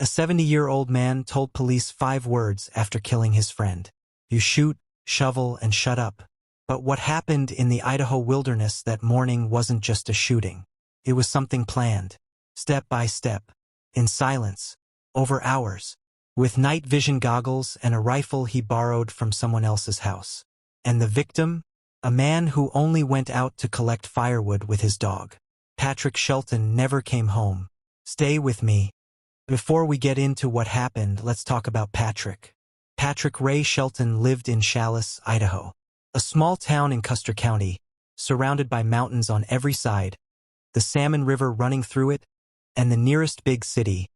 A 70-year-old man told police 5 words after killing his friend. You shoot, shovel, and shut up. But what happened in the Idaho wilderness that morning wasn't just a shooting. It was something planned. Step by step. In silence. Over hours. With night vision goggles and a rifle he borrowed from someone else's house. And the victim? A man who only went out to collect firewood with his dog. Patrick Shelton never came home. Stay with me. Before we get into what happened, let's talk about Patrick. Patrick Ray Shelton lived in Challis, Idaho. A small town in Custer County, surrounded by mountains on every side, the Salmon River running through it, and the nearest big city,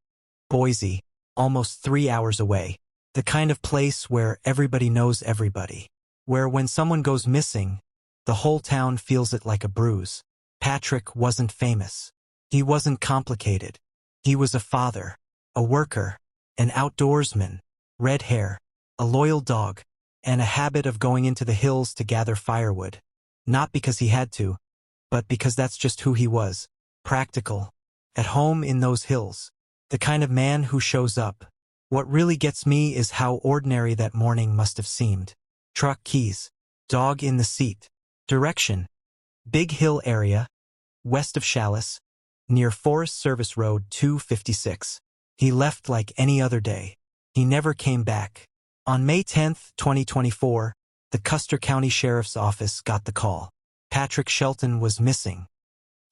Boise, almost 3 hours away. The kind of place where everybody knows everybody. Where when someone goes missing, the whole town feels it like a bruise. Patrick wasn't famous. He wasn't complicated. He was a father, a worker, an outdoorsman, red hair, a loyal dog, and a habit of going into the hills to gather firewood. Not because he had to, but because that's just who he was. Practical. At home in those hills. The kind of man who shows up. What really gets me is how ordinary that morning must have seemed. Truck keys. Dog in the seat. Direction. Big Hill area, west of Challis, near Forest Service Road 256. He left like any other day. He never came back. On May 10, 2024, the Custer County Sheriff's Office got the call. Patrick Shelton was missing.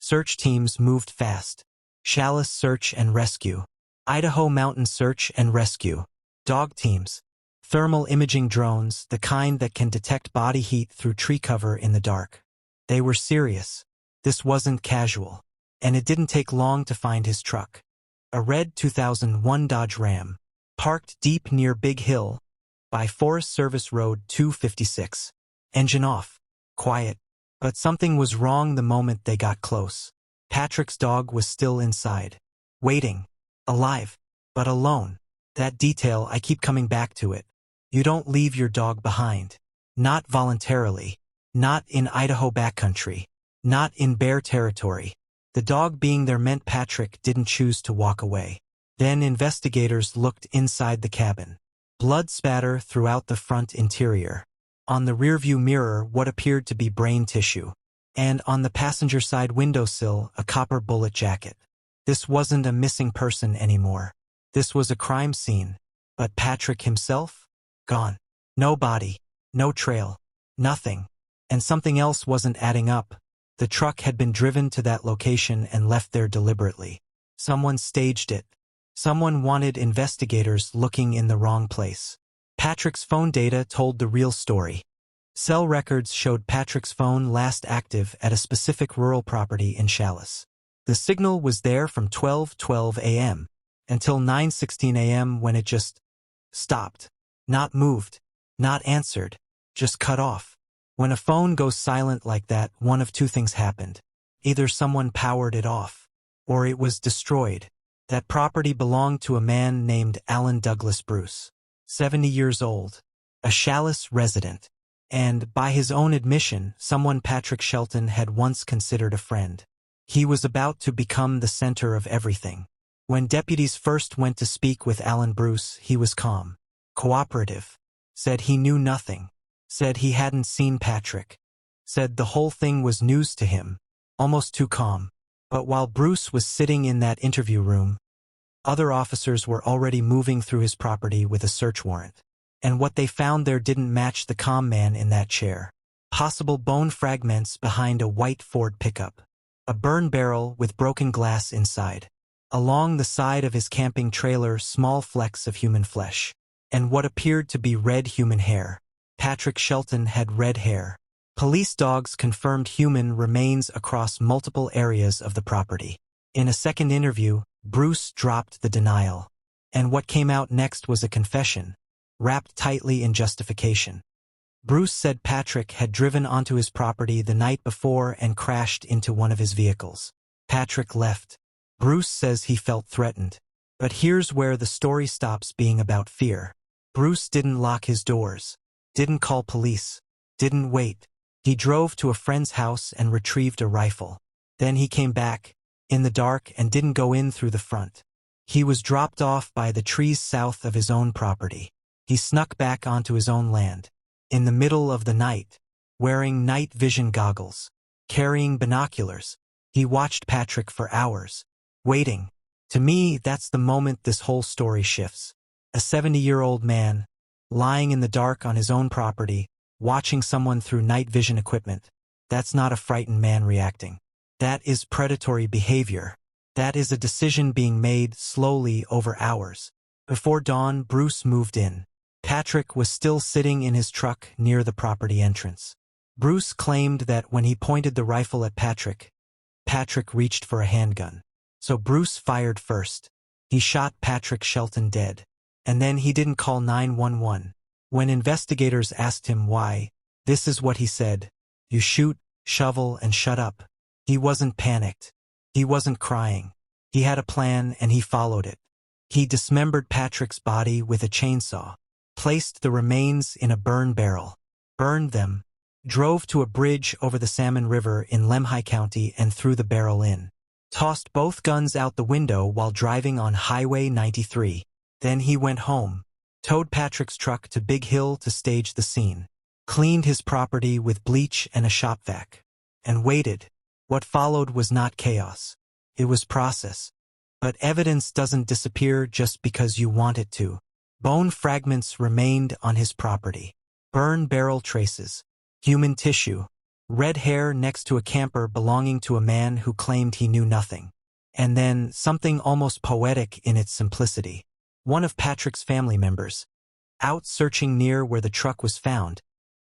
Search teams moved fast. Challis Search and Rescue. Idaho Mountain Search and Rescue. Dog teams. Thermal imaging drones, the kind that can detect body heat through tree cover in the dark. They were serious. This wasn't casual. And it didn't take long to find his truck. A red 2001 Dodge Ram, parked deep near Big Hill, by Forest Service Road 256. Engine off. Quiet. But something was wrong the moment they got close. Patrick's dog was still inside. Waiting. Alive. But alone. That detail, I keep coming back to it. You don't leave your dog behind. Not voluntarily. Not in Idaho backcountry. Not in bear territory. The dog being there meant Patrick didn't choose to walk away. Then investigators looked inside the cabin. Blood spatter throughout the front interior. On the rearview mirror, what appeared to be brain tissue. And on the passenger side windowsill, a copper bullet jacket. This wasn't a missing person anymore. This was a crime scene. But Patrick himself? Gone. No body. No trail. Nothing. And something else wasn't adding up. The truck had been driven to that location and left there deliberately. Someone staged it. Someone wanted investigators looking in the wrong place. Patrick's phone data told the real story. Cell records showed Patrick's phone last active at a specific rural property in Challis. The signal was there from 12:12 a.m. until 9:16 a.m. when it just stopped. Not moved. Not answered. Just cut off. When a phone goes silent like that, one of two things happened. Either someone powered it off, or it was destroyed. That property belonged to a man named Alan Douglas Bruce, 70 years old, a Challis resident, and, by his own admission, someone Patrick Shelton had once considered a friend. He was about to become the center of everything. When deputies first went to speak with Alan Bruce, he was calm, cooperative, said he knew nothing, said he hadn't seen Patrick, said the whole thing was news to him, almost too calm. But while Bruce was sitting in that interview room, other officers were already moving through his property with a search warrant. And what they found there didn't match the calm man in that chair. Possible bone fragments behind a white Ford pickup. A burn barrel with broken glass inside. Along the side of his camping trailer, small flecks of human flesh. And what appeared to be red human hair. Patrick Shelton had red hair. Police dogs confirmed human remains across multiple areas of the property. In a second interview, Bruce dropped the denial. And what came out next was a confession, wrapped tightly in justification. Bruce said Patrick had driven onto his property the night before and crashed into one of his vehicles. Patrick left. Bruce says he felt threatened. But here's where the story stops being about fear. Bruce didn't lock his doors. Didn't call police. Didn't wait. He drove to a friend's house and retrieved a rifle. Then he came back, in the dark, and didn't go in through the front. He was dropped off by the trees south of his own property. He snuck back onto his own land. In the middle of the night, wearing night vision goggles, carrying binoculars, he watched Patrick for hours, waiting. To me, that's the moment this whole story shifts. A 70-year-old man, lying in the dark on his own property, watching someone through night vision equipment. That's not a frightened man reacting. That is predatory behavior. That is a decision being made slowly over hours. Before dawn, Bruce moved in. Patrick was still sitting in his truck near the property entrance. Bruce claimed that when he pointed the rifle at Patrick, Patrick reached for a handgun. So Bruce fired first. He shot Patrick Shelton dead. And then he didn't call 911. When investigators asked him why, this is what he said: "You shoot, shovel, and shut up." He wasn't panicked. He wasn't crying. He had a plan and he followed it. He dismembered Patrick's body with a chainsaw, placed the remains in a burn barrel, burned them, drove to a bridge over the Salmon River in Lemhi County and threw the barrel in. Tossed both guns out the window while driving on Highway 93. Then he went home, towed Patrick's truck to Big Hill to stage the scene, cleaned his property with bleach and a shop vac, and waited. What followed was not chaos. It was process. But evidence doesn't disappear just because you want it to. Bone fragments remained on his property. Burn barrel traces. Human tissue. Red hair next to a camper belonging to a man who claimed he knew nothing. And then something almost poetic in its simplicity. One of Patrick's family members, out searching near where the truck was found,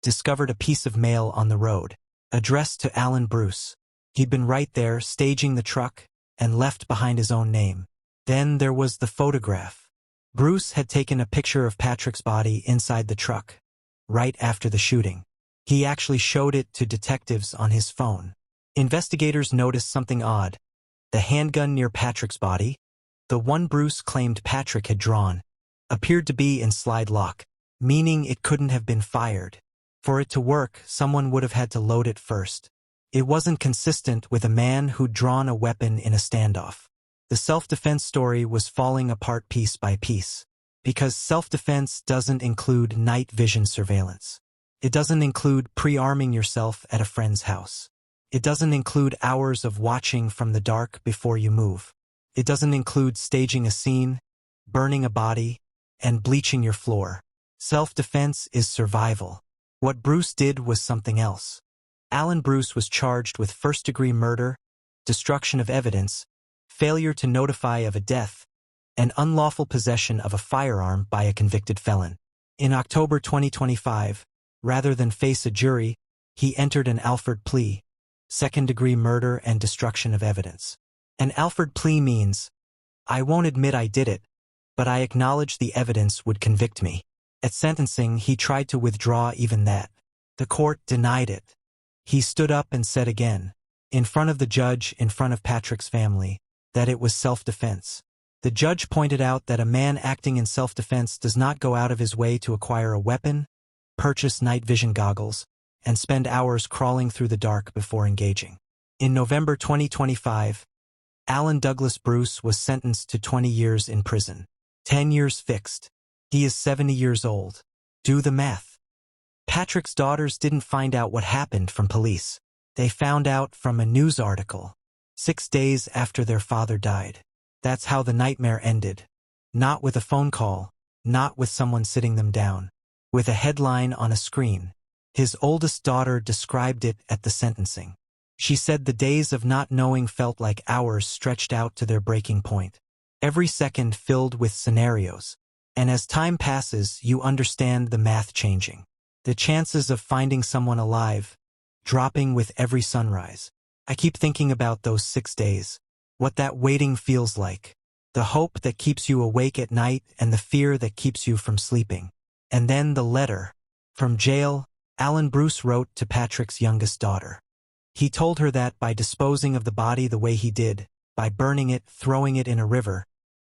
discovered a piece of mail on the road, addressed to Alan Bruce. He'd been right there staging the truck and left behind his own name. Then there was the photograph. Bruce had taken a picture of Patrick's body inside the truck, right after the shooting. He actually showed it to detectives on his phone. Investigators noticed something odd. The handgun near Patrick's body, the one Bruce claimed Patrick had drawn, appeared to be in slide lock, meaning it couldn't have been fired. For it to work, someone would have had to load it first. It wasn't consistent with a man who'd drawn a weapon in a standoff. The self-defense story was falling apart piece by piece, because self-defense doesn't include night vision surveillance. It doesn't include pre-arming yourself at a friend's house. It doesn't include hours of watching from the dark before you move. It doesn't include staging a scene, burning a body, and bleaching your floor. Self-defense is survival. What Bruce did was something else. Alan Bruce was charged with first-degree murder, destruction of evidence, failure to notify of a death, and unlawful possession of a firearm by a convicted felon. In October 2025, rather than face a jury, he entered an Alford plea, second-degree murder and destruction of evidence. An Alford plea means, I won't admit I did it, but I acknowledge the evidence would convict me. At sentencing, he tried to withdraw even that. The court denied it. He stood up and said again, in front of the judge, in front of Patrick's family, that it was self-defense. The judge pointed out that a man acting in self-defense does not go out of his way to acquire a weapon, purchase night vision goggles, and spend hours crawling through the dark before engaging. In November 2025, Alan Douglas Bruce was sentenced to 20 years in prison. 10 years fixed. He is 70 years old. Do the math. Patrick's daughters didn't find out what happened from police. They found out from a news article, 6 days after their father died. That's how the nightmare ended. Not with a phone call, not with someone sitting them down, with a headline on a screen. His oldest daughter described it at the sentencing. She said the days of not knowing felt like hours stretched out to their breaking point. Every second filled with scenarios. And as time passes, you understand the math changing. The chances of finding someone alive, dropping with every sunrise. I keep thinking about those 6 days. What that waiting feels like. The hope that keeps you awake at night and the fear that keeps you from sleeping. And then the letter. From jail, Alan Bruce wrote to Patrick's youngest daughter. He told her that by disposing of the body the way he did, by burning it, throwing it in a river,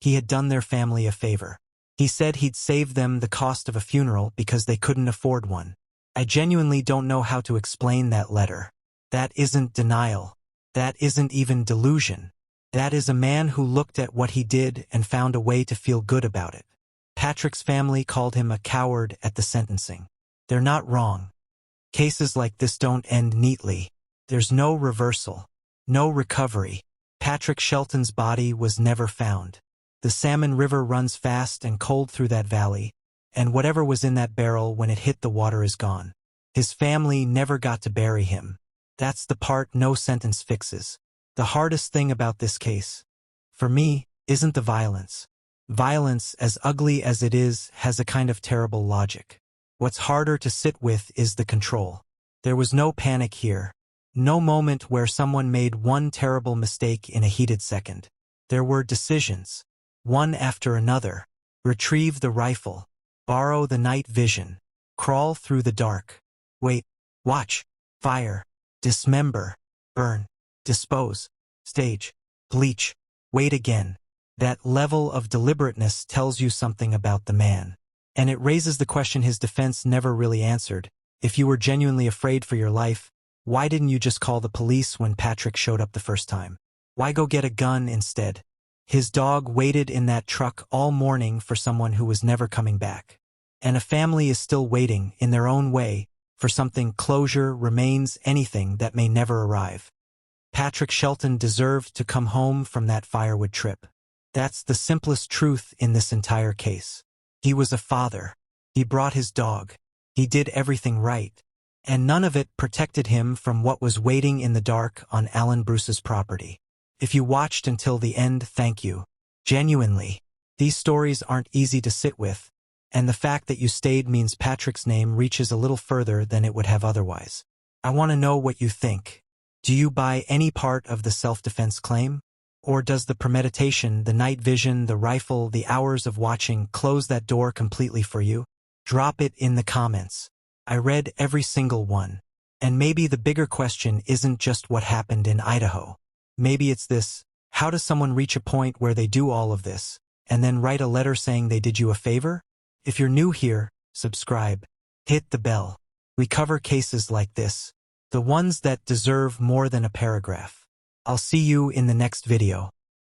he had done their family a favor. He said he'd save them the cost of a funeral because they couldn't afford one. I genuinely don't know how to explain that letter. That isn't denial. That isn't even delusion. That is a man who looked at what he did and found a way to feel good about it. Patrick's family called him a coward at the sentencing. They're not wrong. Cases like this don't end neatly. There's no reversal, no recovery. Patrick Shelton's body was never found. The Salmon River runs fast and cold through that valley, and whatever was in that barrel when it hit the water is gone. His family never got to bury him. That's the part no sentence fixes. The hardest thing about this case, for me, isn't the violence. Violence, as ugly as it is, has a kind of terrible logic. What's harder to sit with is the control. There was no panic here. No moment where someone made one terrible mistake in a heated second. There were decisions, one after another. Retrieve the rifle. Borrow the night vision. Crawl through the dark. Wait. Watch. Fire. Dismember. Burn. Dispose. Stage. Bleach. Wait again. That level of deliberateness tells you something about the man. And it raises the question his defense never really answered. If you were genuinely afraid for your life, why didn't you just call the police when Patrick showed up the first time? Why go get a gun instead? His dog waited in that truck all morning for someone who was never coming back. And a family is still waiting, in their own way, for something. Closure, remains, anything that may never arrive. Patrick Shelton deserved to come home from that firewood trip. That's the simplest truth in this entire case. He was a father. He brought his dog. He did everything right. And none of it protected him from what was waiting in the dark on Alan Bruce's property. If you watched until the end, thank you. Genuinely. These stories aren't easy to sit with, and the fact that you stayed means Patrick's name reaches a little further than it would have otherwise. I want to know what you think. Do you buy any part of the self-defense claim? Or does the premeditation, the night vision, the rifle, the hours of watching close that door completely for you? Drop it in the comments. I read every single one. And maybe the bigger question isn't just what happened in Idaho. Maybe it's this: how does someone reach a point where they do all of this, and then write a letter saying they did you a favor? If you're new here, subscribe. Hit the bell. We cover cases like this, the ones that deserve more than a paragraph. I'll see you in the next video.